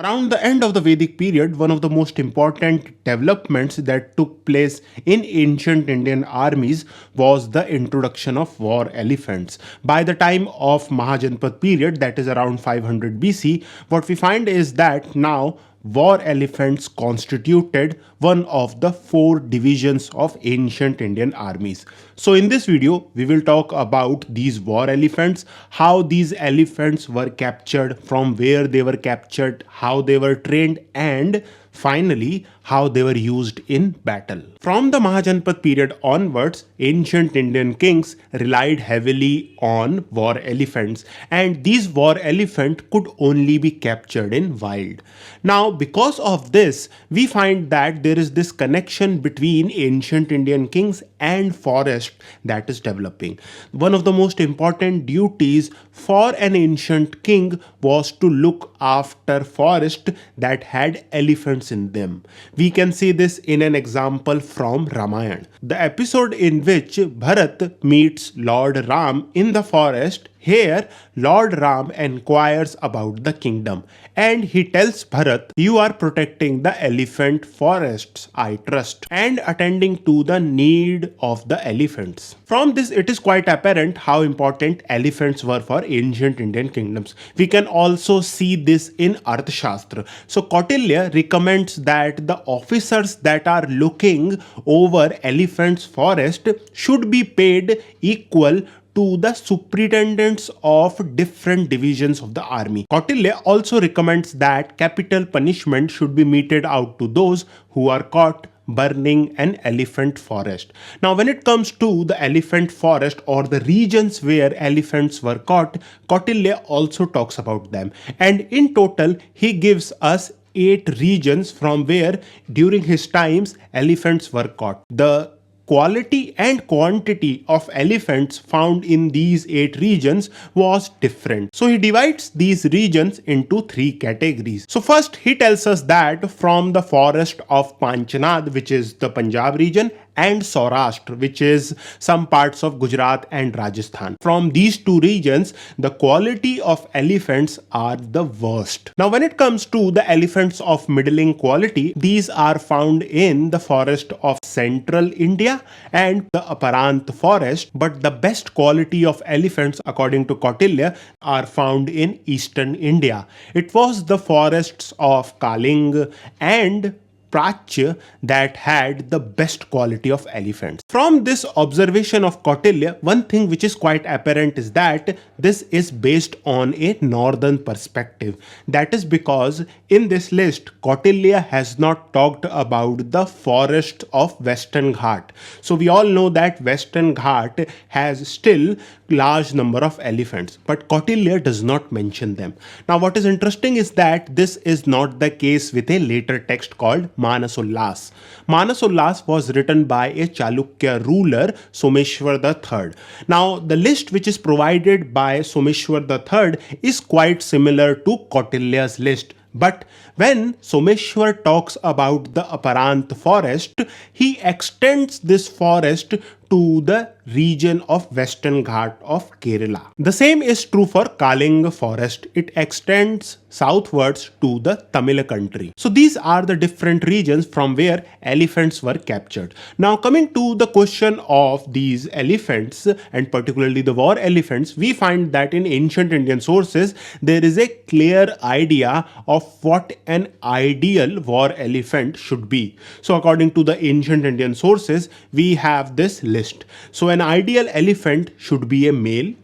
Around the end of the Vedic period, one of the most important developments that took place in ancient Indian armies was the introduction of war elephants. By the time of Mahajanpat period, that is around 500 BC, what we find is that now war elephants constituted one of the four divisions of ancient Indian armies. So in this video, we will talk about these war elephants, how these elephants were captured, from where they were captured, how they were trained, and finally how they were used in battle. From the Mahajanpat period onwards, ancient Indian kings relied heavily on war elephants, and these war elephants could only be captured in wild. Now, because of this, we find that there is this connection between ancient Indian kings and forest that is developing. One of the most important duties for an ancient king was to look after forest that had elephants in them. We can see this in an example from Ramayana. The episode in which Bharat meets Lord Ram in the forest. Here, Lord Ram inquires about the kingdom and he tells Bharat, "You are protecting the elephant forests, I trust, and attending to the need of the elephants." From this, it is quite apparent how important elephants were for ancient Indian kingdoms. We can also see this in Arthashastra. So, Kautilya recommends that the officers that are looking over elephants' forest should be paid equal to the superintendents of different divisions of the army. Kautilya also recommends that capital punishment should be meted out to those who are caught burning an elephant forest. Now, when it comes to the elephant forest or the regions where elephants were caught, Kautilya also talks about them. And in total, he gives us 8 regions from where during his times elephants were caught. The quality and quantity of elephants found in these 8 regions was different. So he divides these regions into 3 categories. So first he tells us that from the forest of Panchanad, which is the Punjab region, and Saurashtra, which is some parts of Gujarat and Rajasthan. From these 2 regions, the quality of elephants are the worst. Now, when it comes to the elephants of middling quality, these are found in the forest of central India and the Aparant forest, but the best quality of elephants, according to Kautilya, are found in eastern India. It was the forests of Kaling and Prach that had the best quality of elephants. From this observation of Kautilya, one thing which is quite apparent is that this is based on a northern perspective. That is because in this list, Kautilya has not talked about the forest of Western Ghat. So we all know that Western Ghat has still large number of elephants, but Kautilya does not mention them. Now, what is interesting is that this is not the case with a later text called Manasollas. Manasollas was written by a Chalukya ruler, Someshwar III. Now, the list which is provided by Someshwar III is quite similar to Kautilya's list. But when Someshwar talks about the Aparant forest, he extends this forest to the region of Western Ghat of Kerala. The same is true for Kaling forest. It extends southwards to the Tamil country. So these are the different regions from where elephants were captured. Now, coming to the question of these elephants and particularly the war elephants, we find that in ancient Indian sources there is a clear idea of what an ideal war elephant should be. So according to the ancient Indian sources, we have this list. So an ideal elephant should be a male.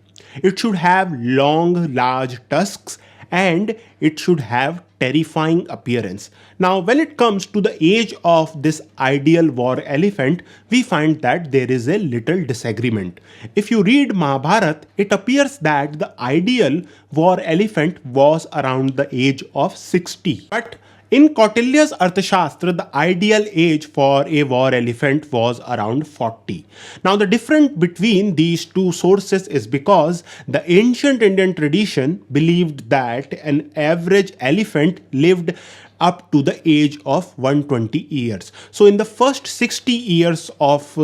It should have long, large tusks, and it should have terrifying appearance. Now, when it comes to the age of this ideal war elephant, we find that there is a little disagreement. If you read Mahabharata, it appears that the ideal war elephant was around the age of 60. But in Kautilya's Arthashastra, the ideal age for a war elephant was around 40. Now, the difference between these two sources is because the ancient Indian tradition believed that an average elephant lived up to the age of 120 years. So in the first 60 years of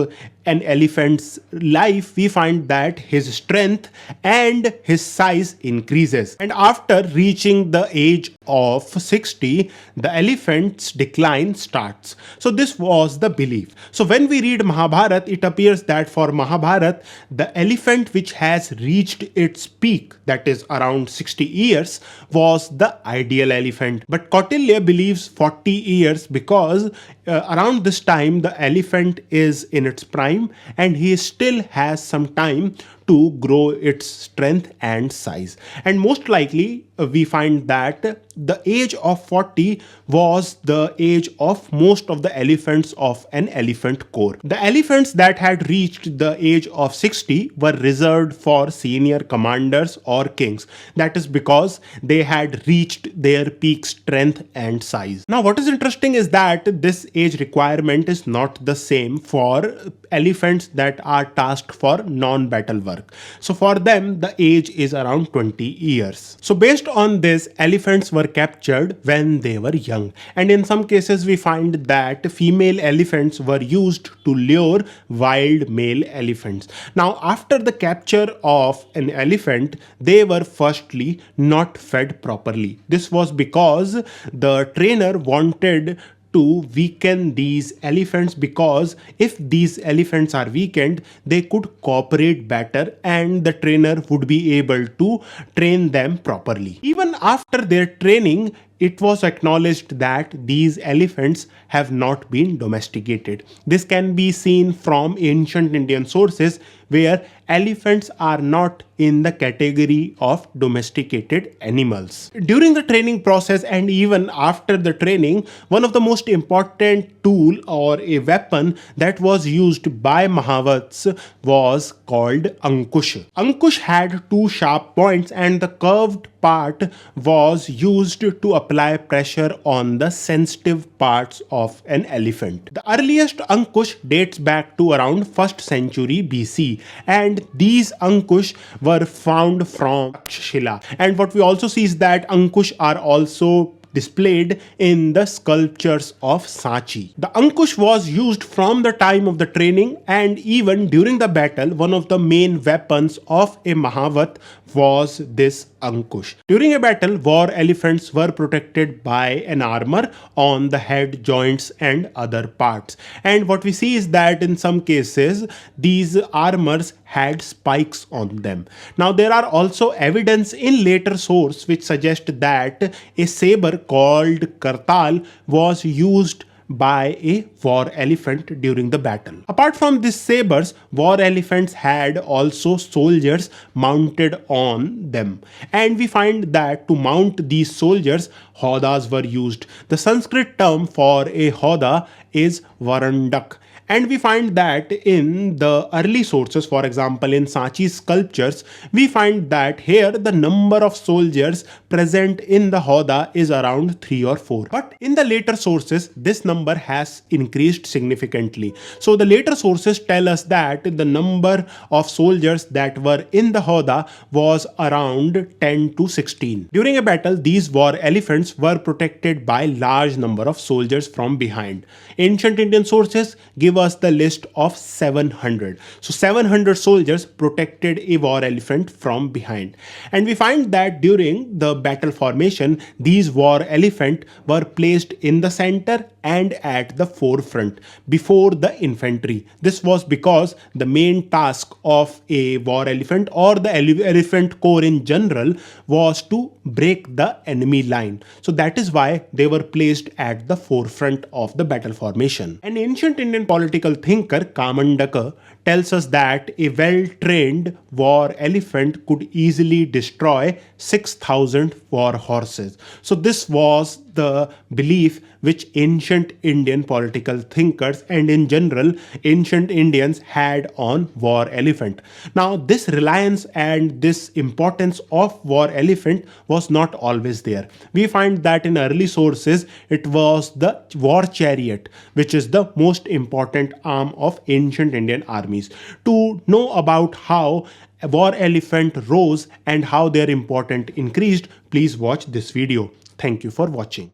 an elephant's life, we find that his strength and his size increases. And after reaching the age of 60, the elephant's decline starts. So this was the belief. So when we read Mahabharata, it appears that for Mahabharata, the elephant which has reached its peak, that is around 60 years, was the ideal elephant. But Kautilya believes 40 years because around this time the elephant is in its prime and he still has some time to grow its strength and size. And most likely, we find that the age of 40 was the age of most of the elephants of an elephant corps. The elephants that had reached the age of 60 were reserved for senior commanders or kings. That is because they had reached their peak strength and size. Now, what is interesting is that this age requirement is not the same for elephants that are tasked for non-battle work. So for them, the age is around 20 years. So based on this, elephants were captured when they were young. And in some cases, we find that female elephants were used to lure wild male elephants. Now, after the capture of an elephant, they were firstly not fed properly. This was because the trainer wanted to weaken these elephants, because if these elephants are weakened, they could cooperate better and the trainer would be able to train them properly. Even after their training, it was acknowledged that these elephants have not been domesticated. This can be seen from ancient Indian sources where elephants are not in the category of domesticated animals. During the training process and even after the training, one of the most important tool or a weapon that was used by Mahavats was called Ankush. Ankush had two sharp points and the curved part was used to apply pressure on the sensitive parts of an elephant. The earliest Ankush dates back to around 1st century BC, and these Ankush were found from Takshashila. And what we also see is that Ankush are also displayed in the sculptures of Sanchi. The Ankush was used from the time of the training, and even during the battle, one of the main weapons of a Mahavat was this Ankush. During a battle, war elephants were protected by an armor on the head, joints and other parts. And what we see is that in some cases, these armors had spikes on them. Now, there are also evidence in later source which suggest that a saber called Kartal was used by a war elephant during the battle. Apart from these sabers, war elephants had also soldiers mounted on them. And we find that to mount these soldiers, hodas were used. The Sanskrit term for a hoda is varandak. And we find that in the early sources, for example, in Sanchi's sculptures, we find that here the number of soldiers present in the hoda is around 3 or 4. But in the later sources, this number has increased significantly. So the later sources tell us that the number of soldiers that were in the hoda was around 10 to 16. During a battle, these war elephants were protected by large number of soldiers from behind. Ancient Indian sources give us the list of 700. So 700 soldiers protected a war elephant from behind. And we find that during the battle formation, these war elephant were placed in the center and at the forefront before the infantry. This was because the main task of a war elephant or the elephant corps in general was to break the enemy line. So that is why they were placed at the forefront of the battle formation. An ancient Indian political thinker, Kamandaka, tells us that a well-trained war elephant could easily destroy 6,000 war horses. So this was the belief which ancient Indian political thinkers and in general ancient Indians had on war elephant. Now, this reliance and this importance of war elephant was not always there. We find that in early sources it was the war chariot which is the most important arm of ancient Indian armies. To know about how a war elephant rose and how their importance increased, please watch this video. Thank you for watching.